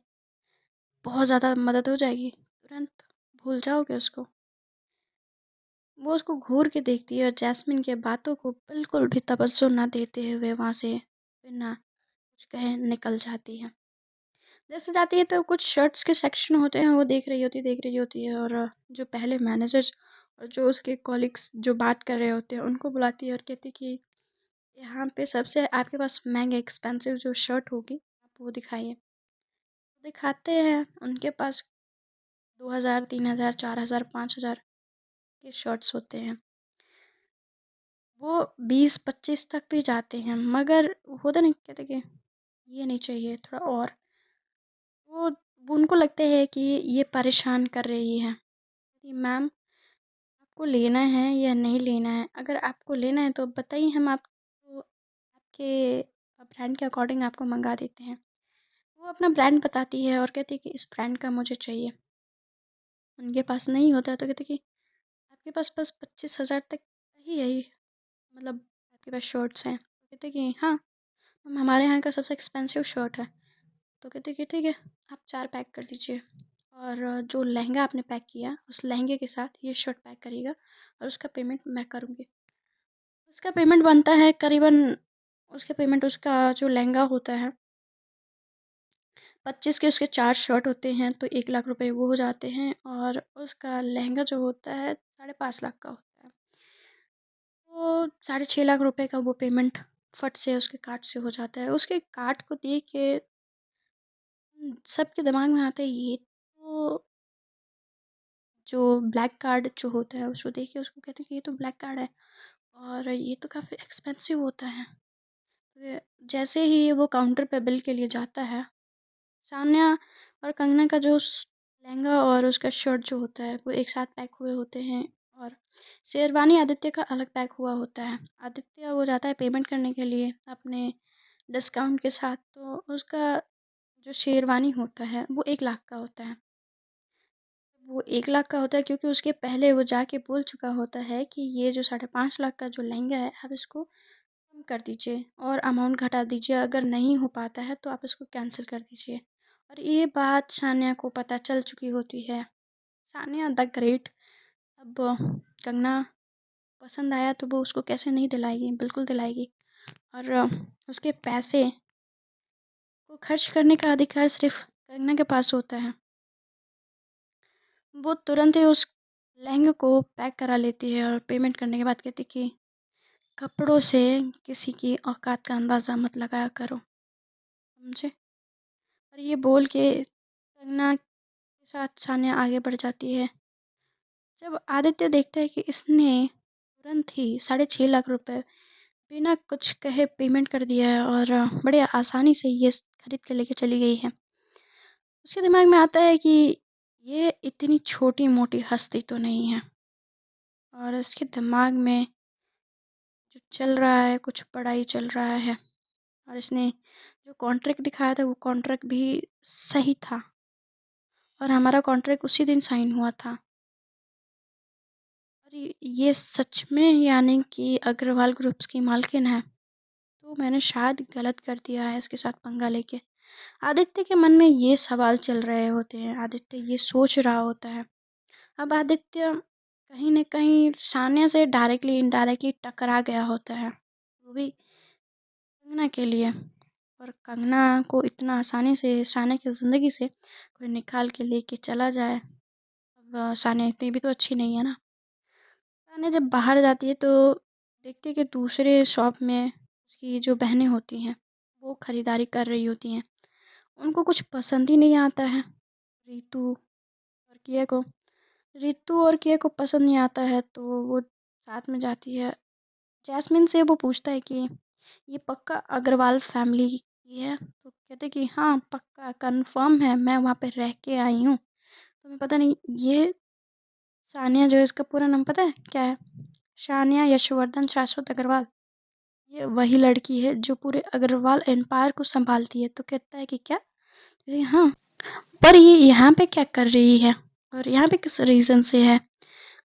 बहुत ज़्यादा मदद हो जाएगी, तुरंत भूल जाओगे उसको। वो उसको घूर के देखती है और जैस्मिन के बातों को बिल्कुल भी तवज्जो ना देते हुए वहाँ से बिना कुछ कहे निकल जाती है। जैसे जाती है तो कुछ शर्ट्स के सेक्शन होते हैं वो देख रही होती है, और जो पहले मैनेजर और जो उसके कॉलिग्स जो बात कर रहे होते हैं उनको बुलाती है और कहती है कि यहाँ पे सबसे आपके पास महंगे एक्सपेंसिव जो शर्ट होगी आप वो दिखाइए। दिखाते हैं उनके पास 2000 3000 4000 5000 के शर्ट्स होते हैं। वो 20-25 तक भी जाते हैं, मगर होता नहीं, कहते कि ये नहीं चाहिए थोड़ा और। वो उनको लगता है कि ये परेशान कर रही है। कि मैम, आपको लेना है या नहीं लेना है? अगर आपको लेना है तो बताइए, हम आपको आपके ब्रांड के अकॉर्डिंग आपको मंगा देते हैं। वो अपना ब्रांड बताती है और कहती है कि इस ब्रांड का मुझे चाहिए। उनके पास नहीं होता है तो कहते कि आपके पास बस 25,000 तक ही है ये, मतलब आपके पास शर्ट्स हैं? तो कहते कि हाँ मैम, हमारे यहाँ का सबसे एक्सपेंसिव शर्ट है। तो कहते कि ठीक है, आप 4 पैक कर दीजिए, और जो लहंगा आपने पैक किया उस लहंगे के साथ ये शर्ट पैक करिएगा, और उसका पेमेंट मैं करूँगी। उसका पेमेंट बनता है करीबन, उसका पेमेंट, उसका जो लहंगा होता है 25 के, उसके 4 शर्ट होते हैं तो 1 लाख रुपए वो हो जाते हैं, और उसका लहंगा जो होता है 5.5 लाख का होता है। तो 6.5 लाख रुपए का वो पेमेंट फट से उसके कार्ड से हो जाता है। उसके कार्ड को देख के सबके दिमाग में आता है, ये तो जो ब्लैक कार्ड जो होता है उसको देख के उसको कहते हैं कि ये तो ब्लैक कार्ड है, और ये तो काफ़ी एक्सपेंसिव होता है। तो जैसे ही वो काउंटर पे बिल के लिए जाता है, सान्या और कंगना का जो लहंगा और उसका शर्ट जो होता है वो एक साथ पैक हुए होते हैं, और शेरवानी आदित्य का अलग पैक हुआ होता है। आदित्य वो जाता है पेमेंट करने के लिए अपने डिस्काउंट के साथ, तो उसका जो शेरवानी होता है वो 1 लाख का होता है। वो 1 लाख का होता है क्योंकि उसके पहले वो जाके बोल चुका होता है कि ये जो 5.5 लाख का जो लहंगा है आप इसको कम कर दीजिए और अमाउंट घटा दीजिए, अगर नहीं हो पाता है तो आप इसको कैंसिल कर दीजिए। और ये बात सान्या को पता चल चुकी होती है। Sanya the great. अब कंगना पसंद आया तो वो उसको कैसे नहीं दिलाएगी, बिल्कुल दिलाएगी। और उसके पैसे को खर्च करने का अधिकार सिर्फ कंगना के पास होता है। वो तुरंत ही उस लहंगे को पैक करा लेती है और पेमेंट करने के बाद कहती कि कपड़ों से किसी की औकात का अंदाज़ा मत लगाया करो, समझे? और ये बोल के कंगना के साथ सान्या आगे बढ़ जाती है। जब आदित्य देखता है कि इसने तुरंत ही 6.5 लाख रुपए बिना कुछ कहे पेमेंट कर दिया है, और बड़े आसानी से ये खरीद के लेके चली गई है, उसके दिमाग में आता है कि ये इतनी छोटी मोटी हस्ती तो नहीं है, और इसके दिमाग में जो चल रहा है कुछ बड़ा ही चल रहा है। और इसने जो कॉन्ट्रैक्ट दिखाया था वो कॉन्ट्रैक्ट भी सही था, और हमारा कॉन्ट्रैक्ट उसी दिन साइन हुआ था। और ये सच में यानी कि अग्रवाल ग्रुप्स की मालकिन है, तो मैंने शायद गलत कर दिया है इसके साथ पंगा लेके। आदित्य के मन में ये सवाल चल रहे होते हैं, आदित्य ये सोच रहा होता है। अब आदित्य कहीं न कहीं सान्या से डायरेक्टली इनडायरेक्टली टकरा गया होता है, वो भी कंगना के लिए। और कंगना को इतना आसानी से सान्या की ज़िंदगी से कोई निकाल के लेके चला जाए, अब सान्या इतनी भी तो अच्छी नहीं है ना। सान्या जब बाहर जाती है तो देखती है कि दूसरे शॉप में उसकी जो बहनें होती हैं वो खरीदारी कर रही होती हैं। उनको कुछ पसंद ही नहीं आता है, रितु और किया को। रितु और किया को पसंद नहीं आता है तो वो साथ में जाती है। जैस्मिन से वो पूछता है कि ये पक्का अग्रवाल फैमिली की है? तो कहते कि हाँ पक्का कंफर्म है, मैं वहाँ पे रह के आई हूँ। तुम्हें पता नहीं ये सानिया, जो इसका पूरा नाम पता है क्या है? सानिया यशवर्धन शाश्वत अग्रवाल। ये वही लड़की है जो पूरे अग्रवाल एम्पायर को संभालती है। तो कहता है कि क्या? अरे हाँ, पर ये यहाँ पे क्या कर रही है और यहाँ पे किस रीज़न से है?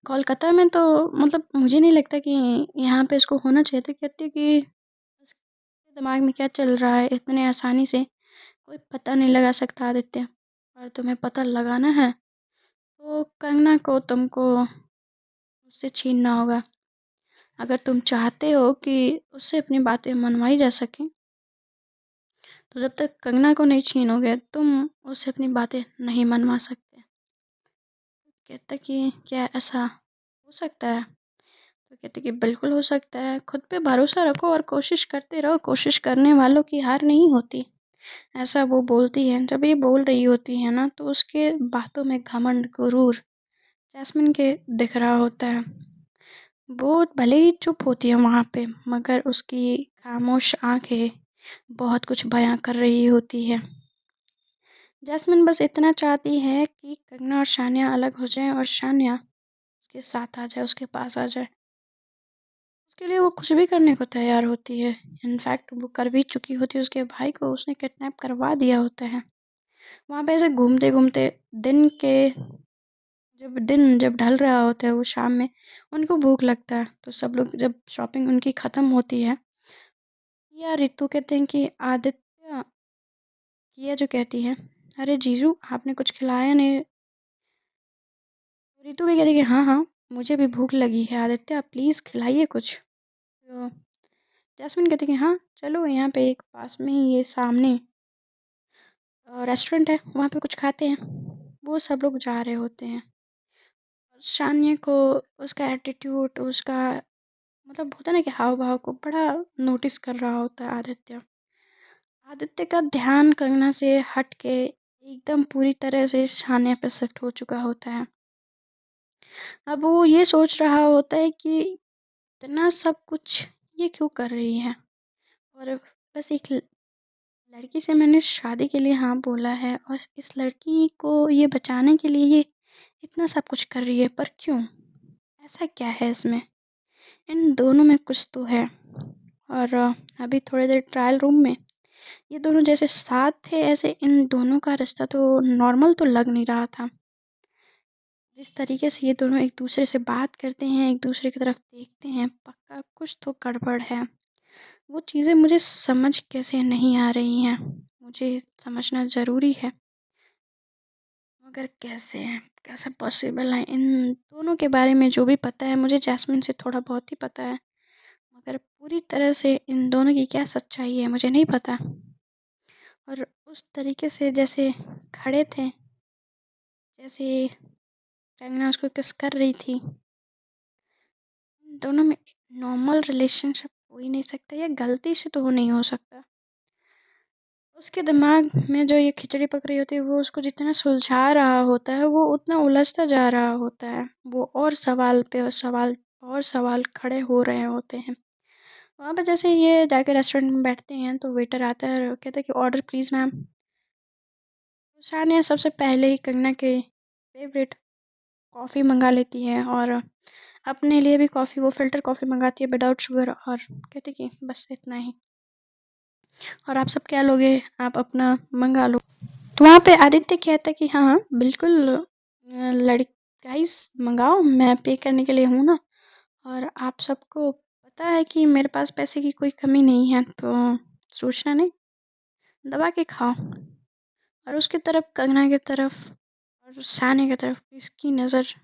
कोलकाता में तो मतलब मुझे नहीं लगता कि यहाँ पे इसको होना चाहिए था। कहती है कि इसके दिमाग में क्या चल रहा है, इतने आसानी से कोई पता नहीं लगा सकता आदित्य, और तुम्हें पता लगाना है तो कंगना को तुमको उससे छीनना होगा। अगर तुम चाहते हो कि उससे अपनी बातें मनवाई जा सकें तो जब तक कंगना को नहीं छीनोगे तुम उससे अपनी बातें नहीं मनवा सकते। कहता कि क्या ऐसा हो सकता है? तो कहते कि बिल्कुल हो सकता है, खुद पे भरोसा रखो और कोशिश करते रहो, कोशिश करने वालों की हार नहीं होती, ऐसा वो बोलती है। जब ये बोल रही होती है ना तो उसके बातों में घमंड गुरूर जैस्मिन के दिख रहा होता है। वो भले ही चुप होती है वहाँ पे, मगर उसकी खामोश आंखें बहुत कुछ बयां कर रही होती है। जैस्मिन बस इतना चाहती है कि कंगना और शानिया अलग हो जाएं और शानिया उसके साथ आ जाए, उसके पास आ जाए। उसके लिए वो कुछ भी करने को तैयार होती है। इनफैक्ट वो कर भी चुकी होती है, उसके भाई को उसने किडनैप करवा दिया होता है। वहाँ पे ऐसे घूमते घूमते दिन के जब ढल रहा होता है, वो शाम में उनको भूख लगता है, तो सब लोग जब शॉपिंग उनकी ख़त्म होती है, या रितु कहते हैं कि आदित्य, किया जो कहती है, अरे जीजू आपने कुछ खिलाया नहीं। रितु भी कहती है कि हाँ हाँ, मुझे भी भूख लगी है आदित्य, आप प्लीज़ खिलाइए कुछ। तो जैस्मिन कहती है कि हाँ चलो, यहाँ पे एक पास में ही ये सामने रेस्टोरेंट है, वहाँ पे कुछ खाते हैं। वो सब लोग जा रहे होते हैं। शान्य को उसका एटीट्यूड, उसका मतलब होता है ना कि हाव भाव को बड़ा नोटिस कर रहा होता है आदित्य। आदित्य का ध्यान कंगना से हट के एकदम पूरी तरह से शान्या पे शिफ्ट हो चुका होता है। अब वो ये सोच रहा होता है कि इतना सब कुछ ये क्यों कर रही है, और बस एक लड़की से मैंने शादी के लिए हाँ बोला है, और इस लड़की को ये बचाने के लिए ये इतना सब कुछ कर रही है, पर क्यों? ऐसा क्या है इसमें? इन दोनों में कुछ तो है। और अभी थोड़ी देर ट्रायल रूम में ये दोनों जैसे साथ थे, ऐसे इन दोनों का रिश्ता तो नॉर्मल तो लग नहीं रहा था। जिस तरीके से ये दोनों एक दूसरे से बात करते हैं, एक दूसरे की तरफ देखते हैं, पक्का कुछ तो गड़बड़ है। वो चीज़ें मुझे समझ कैसे नहीं आ रही हैं, मुझे समझना ज़रूरी है, मगर कैसे? कैसे पॉसिबल है? इन दोनों के बारे में जो भी पता है मुझे, जैस्मिन से थोड़ा बहुत ही पता है, मगर पूरी तरह से इन दोनों की क्या सच्चाई है मुझे नहीं पता। और उस तरीके से जैसे खड़े थे, जैसे कंगना उसको किस कर रही थी, इन दोनों में नॉर्मल रिलेशनशिप हो ही नहीं सकता, या गलती से तो नहीं हो सकता। उसके दिमाग में जो ये खिचड़ी पक रही होती है, वो उसको जितना सुलझा रहा होता है, वो उतना उलझता जा रहा होता है। वो और सवाल पे और सवाल और सवाल खड़े हो रहे होते हैं। वहाँ पे जैसे ये जाके रेस्टोरेंट में बैठते हैं, तो वेटर आता है और कहता है कि ऑर्डर प्लीज़ मैम। शानिया सबसे पहले ही कंगना के फेवरेट कॉफ़ी मंगा लेती है, और अपने लिए भी कॉफ़ी, वो फ़िल्टर कॉफ़ी मंगाती है विदाउट शुगर, और कहती है कि बस इतना ही, और आप सब क्या लोगे, आप अपना मंगा लो। तो वहाँ पे आदित्य कहता है कि हाँ हाँ बिल्कुल, लड़ गाइस मंगाओ, मैं पे करने के लिए हूँ ना, और आप सबको पता है कि मेरे पास पैसे की कोई कमी नहीं है, तो सोचना नहीं, दबा के खाओ। और उसकी तरफ, कंगना की तरफ और सानी की तरफ इसकी नज़र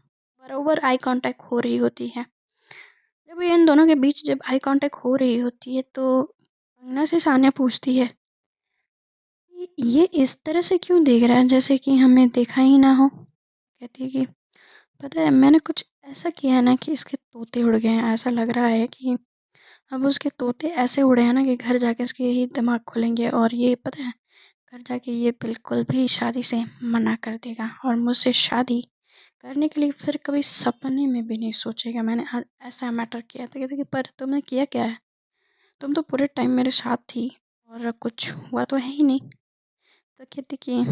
बराबर आई कांटेक्ट हो रही होती है। जब ये इन दोनों के बीच जब आई कांटेक्ट हो रही होती है, तो कंगना से सानिया पूछती है ये इस तरह से क्यों देख रहा है, जैसे कि हमें देखा ही ना हो। कहती है कि पता है मैंने कुछ ऐसा किया है ना कि इसके तोते उड़ गए हैं, ऐसा लग रहा है कि अब उसके तोते ऐसे उड़े हैं ना कि घर जाके इसके ही दिमाग खुलेंगे, और ये पता है घर जाके ये बिल्कुल भी शादी से मना कर देगा, और मुझसे शादी करने के लिए फिर कभी सपने में भी नहीं सोचेगा। मैंने आज ऐसा मैटर किया था। कहते कि पर तुमने किया क्या है? तुम तो पूरे टाइम मेरे साथ थी, और कुछ हुआ तो है ही नहीं। तो कहती कि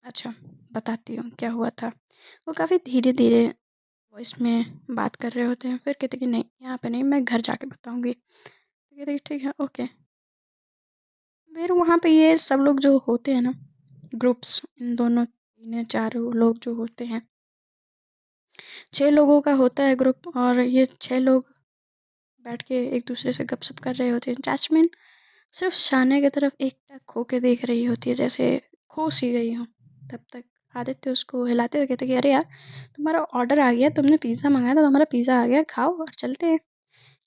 अच्छा बताती हूँ क्या हुआ था। वो काफ़ी धीरे धीरे वॉइस में बात कर रहे होते हैं, फिर कहते कि नहीं यहाँ पे नहीं, मैं घर जाके बताऊँगी। तो कहते कि ठीक है ओके। फिर वहाँ पे ये सब लोग जो होते हैं ना, ग्रुप्स, इन दोनों तीन या चारों लोग जो होते हैं, 6 लोगों का होता है ग्रुप, और ये 6 लोग बैठ के एक दूसरे से गपशप कर रहे होते हैं। जैस्मिन सिर्फ शाने की तरफ एकटक होके देख रही होती है, जैसे खो सी गई हो। तब तक आदित्य उसको हिलाते हुए कहते कि अरे यार तुम्हारा ऑर्डर आ गया, तुमने पिज़्ज़ा मंगाया था, तुम्हारा पिज़्ज़ा आ गया, खाओ और चलते हैं।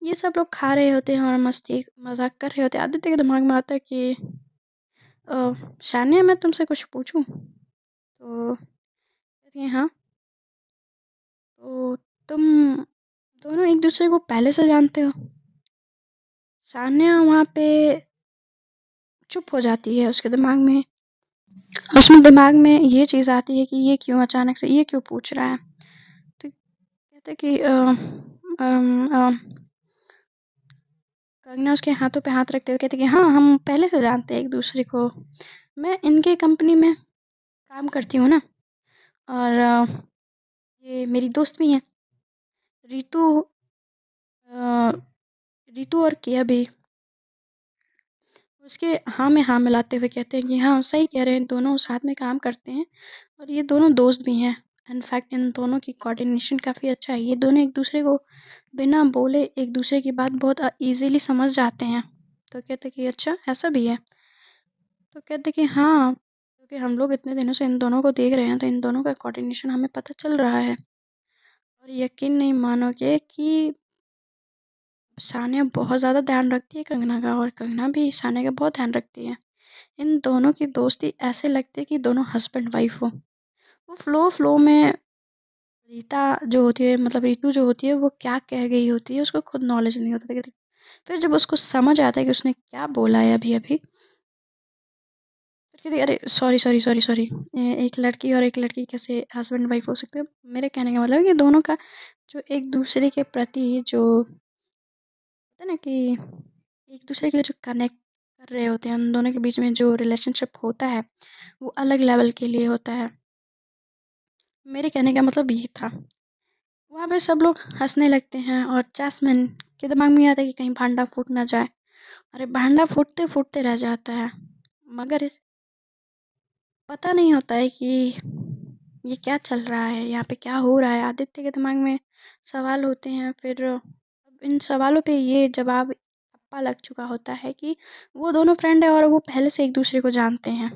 ये सब लोग खा रहे होते हैं और मस्ती मजाक कर रहे होते हैं। आदित्य के दिमाग में आता है कि शानिया मैं तुमसे कुछ पूछूं? तो कहती है हाँ। तो तुम दोनों एक दूसरे को पहले से जानते हो? सान्या वहाँ पे चुप हो जाती है। उसमें दिमाग में ये चीज़ आती है कि ये क्यों अचानक से, ये क्यों पूछ रहा है। तो कहते कि कंगना उसके हाथों पे हाथ रखते हुए कहती कि हाँ, हम पहले से जानते हैं एक-दूसरे को। मैं इनके कंपनी में काम करती हूँ ना, और ये मेरी दोस्त भी हैं। रितु अ, रितु और किया भी उसके हाँ में हाँ मिलाते हुए कहते हैं कि हाँ, सही कह रहे हैं, दोनों साथ में काम करते हैं और ये दोनों दोस्त भी हैं। इनफैक्ट इन दोनों की कोऑर्डिनेशन काफ़ी अच्छा है। ये दोनों एक-दूसरे को बिना बोले एक-दूसरे की बात बहुत ईज़िली समझ जाते हैं। तो कहते हैं कि अच्छा, ऐसा भी है? तो कहते कि हाँ, क्योंकि हम लोग इतने दिनों से इन दोनों को देख रहे हैं, तो इन दोनों का कोऑर्डिनेशन हमें पता चल रहा है। और यकीन नहीं मानोगे कि सानिया बहुत ज़्यादा ध्यान रखती है कंगना का, और कंगना भी सानिया का बहुत ध्यान रखती है। इन दोनों की दोस्ती ऐसे लगती है कि दोनों हस्बैंड वाइफ हो। वो फ़्लो में रीता जो होती है, मतलब रितु जो होती है, वो क्या कह गई होती है उसको खुद नॉलेज नहीं होता था। फिर जब उसको समझ आता है कि उसने क्या बोला है अभी-अभी, फिर कहती है अरे सॉरी, सॉरी, सॉरी, सॉरी। एक लड़की और एक लड़की कैसे हस्बैंड वाइफ हो सकते हैं? मेरे कहने का मतलब है कि दोनों का जो एक-दूसरे के प्रति जो होता है ना कि एक-दूसरे के लिए जो कनेक्ट कर रहे होते हैं, उन दोनों के बीच में जो रिलेशनशिप होता है, वो अलग लेवल के लिए होता है। मेरे कहने का मतलब ये था। वहाँ पे सब लोग हँसने लगते हैं और जैस्मिन के दिमाग में ये आता है कि कहीं भांडा फूट ना जाए। अरे भांडा फूटते-फूटते रह जाता है। मगर पता नहीं होता है कि ये क्या चल रहा है, यहाँ पे क्या हो रहा है? आदित्य के दिमाग में सवाल होते हैं, फिर अब इन सवालों पे ये जवाब ठप्पा लग चुका होता है कि वो दोनों फ्रेंड हैं और वो पहले से एक-दूसरे को जानते हैं।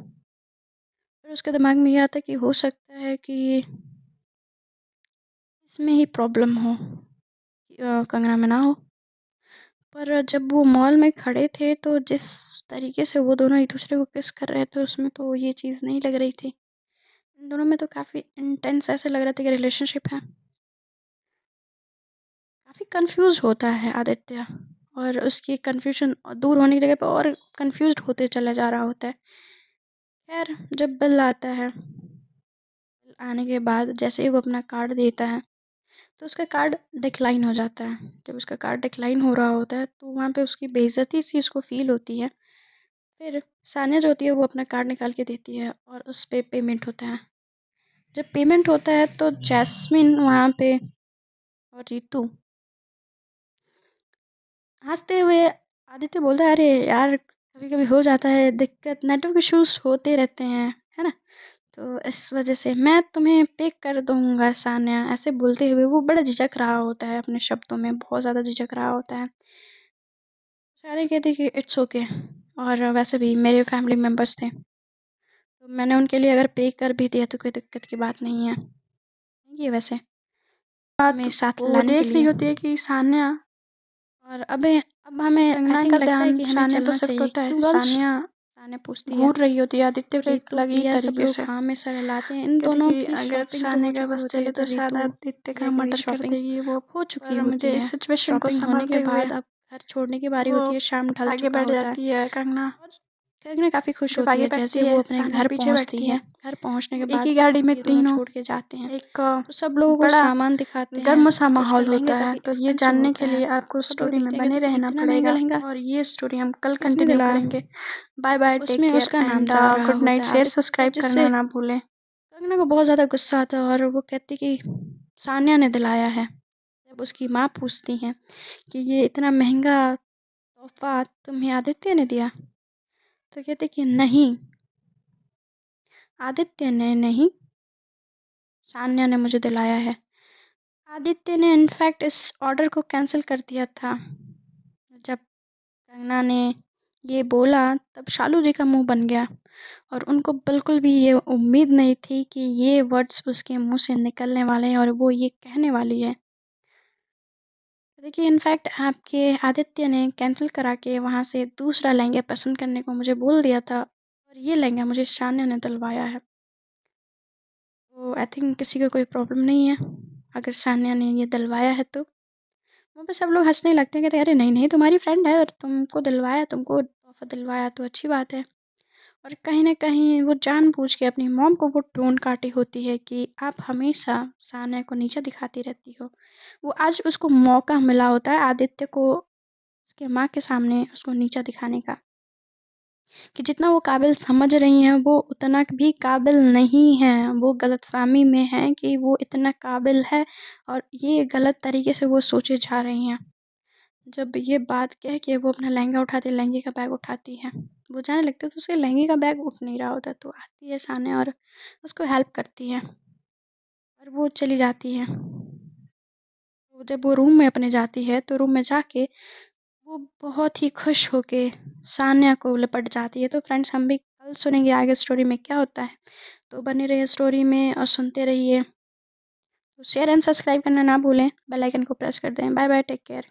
फिर उसके दिमाग में ये आता है कि हो सकता है कि इसमें ही प्रॉब्लम हो, कंगना में ना हो। पर जब वो मॉल में खड़े थे तो जिस तरीके से वो दोनों एक-दूसरे को किस कर रहे थे, उसमें तो ये चीज़ नहीं लग रही थी। इन दोनों में तो काफ़ी इंटेंस ऐसे लग रहा था कि रिलेशनशिप है। काफ़ी कंफ्यूज होता है आदित्य, और उसकी कंफ्यूजन दूर होने की जगह पे और कंफ्यूज्ड होते चला जा रहा होता है। खैर, जब बिल आता है, बिल आने के बाद जैसे ही वो अपना कार्ड देता है, तो उसका कार्ड डिक्लाइन हो जाता है। जब उसका कार्ड डिक्लाइन हो रहा होता है, तो वहाँ पे उसकी बेइज्जती सी उसको फ़ील होती है। फिर सानिया जो होती है, वो अपना कार्ड निकाल के देती है और उस पे पेमेंट होता है। जब पेमेंट होता है, तो जैस्मिन वहाँ पे और रितु हँसते हुए, आदित्य बोलता है अरे यार, कभी कभी हो जाता है दिक्कत, नेटवर्क इश्यूज होते रहते हैं, है ना? तो इस वजह से मैं तुम्हें पे कर दूंगा सान्या, ऐसे बोलते हुए वो बड़ा झिझक रहा होता है, अपने शब्दों में बहुत ज़्यादा झिझक रहा होता है। सारे कहते कि इट्स ओके, और वैसे भी मेरे फैमिली मेम्बर्स थे, तो मैंने उनके लिए अगर पे कर भी दिया तो कोई दिक्कत की बात नहीं है। ये वैसे बात हमें साथ वो लाने के देख रही लिए, होती है कि सान्या और अब हमें आई कंगना थिंक का लगता है ध्यान कि हमें सान्या पर चलना शिफ्ट चाहिए। होता है। क्यों गर्ल्स? सान्या सानिया पूछती है। घूर रही होती है आदित्य तो को एक रितु अलग ही किया सब तरीके लोग से। हाँ में सर हिलाते हैं। इन कहती दोनों कि की अगर शॉपिंग तो हो सान्या का चुकी बस होती है, चले तो तो शायद रितु आदित्य का किया की भी मर्डर कर शॉपिंग देगी वो। हो चुकी पर होती मुझे है। सिचुएशन को शॉपिंग होने के संभालते हुए बाद अब घर छोड़ने की बारी वो होती है, शाम ढल आगे चुका बढ़ होता है, जाती है कंगना। और कंगना काफ़ी खुश जब होती आगे है जैसे बढ़ती ही है वो अपने सान्या घर पीछे पहुंचती बैठती है। है। घर पहुंचने के एक बाद ही गाड़ी में ये दोनों तीनों छोड़ के जाते हैं, एक तो सब लोगों को बड़ा सामान दिखाते हैं। गर्म सा तो उसका माहौल लहंगा होता है। काफ़ी तो ये एक्सपेंसिव जानने होता के है, लिए आपको तो सब लोग स्टोरी में देखते हैं, बने कहते हैं रहना इतना महंगा पड़ेगा लहंगा और ये स्टोरी हम कल किसने कंटिन्यू दिलाया? करेंगे। बाय बाय, टेक उसमें केयर उसका नाम एंड जा रहा गुड नाइट। होता है शेयर आदित्य, और सब्सक्राइब करना जिससे ना भूलें। कंगना को बहुत ज़्यादा गुस्सा आता है, और वो कहती कि सान्या ने दिलाया है। जब उसकी माँ पूछती हैं कि ये इतना महंगा तोहफा तुम्हें आदित्य ने दिया, तो कहते कि नहीं, आदित्य ने नहीं, सान्या ने मुझे दिलाया है। आदित्य ने इनफैक्ट इस ऑर्डर को कैंसिल कर दिया था। जब कंगना ने ये बोला, तब शालू जी का मुंह बन गया, और उनको बिल्कुल भी ये उम्मीद नहीं थी कि ये वर्ड्स उसके मुंह से निकलने वाले हैं और वो ये कहने वाली है। देखिए, इनफैक्ट आपके आदित्य ने कैंसिल करा के वहाँ से दूसरा लहंगा पसंद करने को मुझे बोल दिया था, और ये लहंगा मुझे शान्या ने दिलवाया है। तो आई थिंक किसी को कोई प्रॉब्लम नहीं है अगर शान्या ने ये दिलवाया है तो। वहाँ पे सब लोग हंसने लगते हैं, कहते हैं अरे नहीं नहीं, तुम्हारी फ्रेंड है और तुमको दिलवाया, तुमको तोहफा दिलवाया तो अच्छी बात है। और कहीं न कहीं वो जानबूझ के अपनी मॉम को वो टोन काटी होती है कि आप हमेशा सान्या को नीचा दिखाती रहती हो। वो आज उसको मौका मिला होता है आदित्य को उसकी माँ के सामने उसको नीचा दिखाने का, कि जितना वो काबिल समझ रही हैं वो उतना भी काबिल नहीं है। वो गलतफ़हमी में हैं कि वो इतना काबिल है और ये गलत तरीके से वो सोचे जा रही हैं। जब ये बात कह के वो अपना लहंगा उठाती है, लहंगे का बैग उठाती है, वो जाने लगती है तो उसके लहंगे का बैग उठ नहीं रहा होता, तो आती है सान्या और उसको हेल्प करती है और वो चली जाती है। वो जब वो रूम में अपने जाती है तो रूम में जाके वो बहुत ही खुश होके सान्या को लिपट जाती है। तो फ्रेंड्स, हम भी कल सुनेंगे आगे स्टोरी में क्या होता है। तो बने रहिए स्टोरी में और सुनते रहिए। तो शेयर एंड सब्सक्राइब करना ना भूलें, बेल आइकन को प्रेस कर दें। Bye bye, take care.